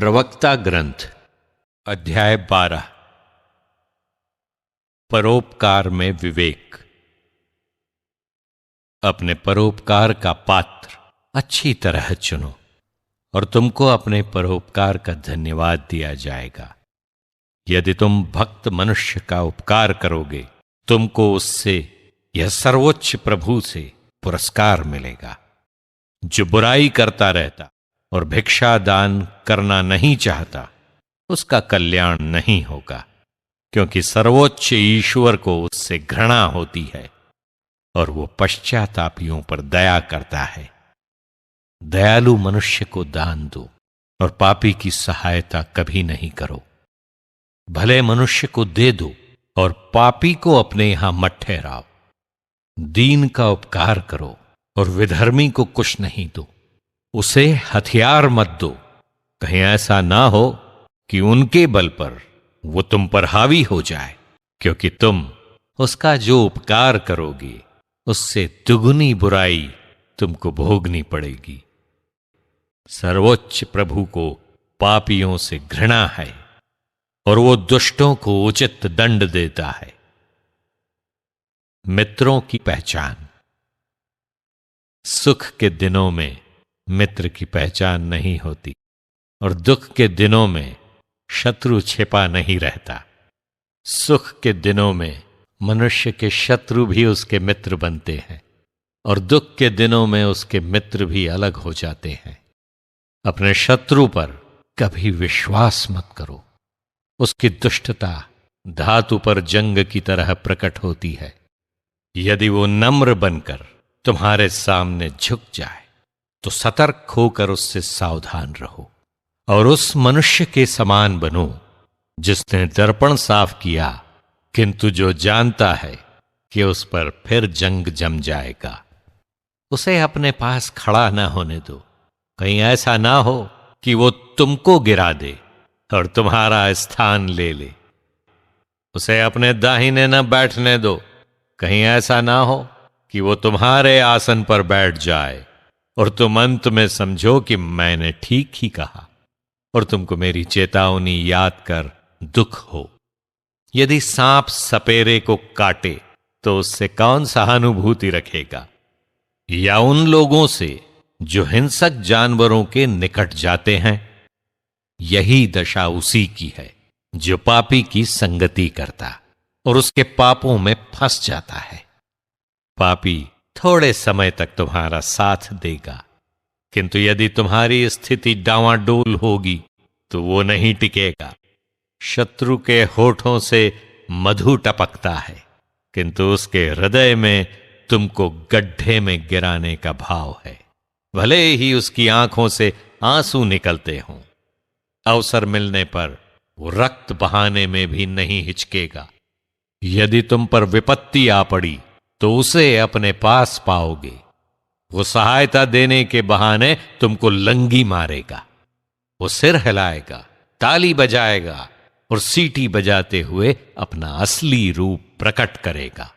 प्रवक्ता ग्रंथ अध्याय 12 परोपकार में विवेक। अपने परोपकार का पात्र अच्छी तरह चुनो और तुमको अपने परोपकार का धन्यवाद दिया जाएगा। यदि तुम भक्त मनुष्य का उपकार करोगे, तुमको उससे यह सर्वोच्च प्रभु से पुरस्कार मिलेगा। जो बुराई करता रहता और भिक्षा दान करना नहीं चाहता, उसका कल्याण नहीं होगा, क्योंकि सर्वोच्च ईश्वर को उससे घृणा होती है और वो पश्चातापियों पर दया करता है। दयालु मनुष्य को दान दो और पापी की सहायता कभी नहीं करो। भले मनुष्य को दे दो और पापी को अपने यहां मत ठहराओ। दीन का उपकार करो और विधर्मी को कुछ नहीं दो। उसे हथियार मत दो, कहीं ऐसा ना हो कि उनके बल पर वो तुम पर हावी हो जाए, क्योंकि तुम उसका जो उपकार करोगे उससे दुगुनी बुराई तुमको भोगनी पड़ेगी। सर्वोच्च प्रभु को पापियों से घृणा है और वो दुष्टों को उचित दंड देता है। मित्रों की पहचान। सुख के दिनों में मित्र की पहचान नहीं होती और दुख के दिनों में शत्रु छिपा नहीं रहता। सुख के दिनों में मनुष्य के शत्रु भी उसके मित्र बनते हैं और दुख के दिनों में उसके मित्र भी अलग हो जाते हैं। अपने शत्रु पर कभी विश्वास मत करो। उसकी दुष्टता धातु पर जंग की तरह प्रकट होती है। यदि वो नम्र बनकर तुम्हारे सामने झुक जाए तो सतर्क होकर उससे सावधान रहो और उस मनुष्य के समान बनो जिसने दर्पण साफ किया, किंतु जो जानता है कि उस पर फिर जंग जम जाएगा। उसे अपने पास खड़ा ना होने दो, कहीं ऐसा ना हो कि वो तुमको गिरा दे और तुम्हारा स्थान ले ले। उसे अपने दाहिने न बैठने दो, कहीं ऐसा ना हो कि वो तुम्हारे आसन पर बैठ जाए और तुम अंत में समझो कि मैंने ठीक ही कहा और तुमको मेरी चेतावनी याद कर दुख हो। यदि सांप सपेरे को काटे तो उससे कौन सहानुभूति रखेगा, या उन लोगों से जो हिंसक जानवरों के निकट जाते हैं। यही दशा उसी की है जो पापी की संगति करता और उसके पापों में फंस जाता है। पापी थोड़े समय तक तुम्हारा साथ देगा, किंतु यदि तुम्हारी स्थिति डांवाडोल होगी तो वो नहीं टिकेगा। शत्रु के होठों से मधु टपकता है, किंतु उसके हृदय में तुमको गड्ढे में गिराने का भाव है। भले ही उसकी आंखों से आंसू निकलते हों, अवसर मिलने पर वो रक्त बहाने में भी नहीं हिचकेगा। यदि तुम पर विपत्ति आ पड़ी तो उसे अपने पास पाओगे। वो सहायता देने के बहाने तुमको लंगी मारेगा। वो सिर हिलाएगा, ताली बजाएगा और सीटी बजाते हुए अपना असली रूप प्रकट करेगा।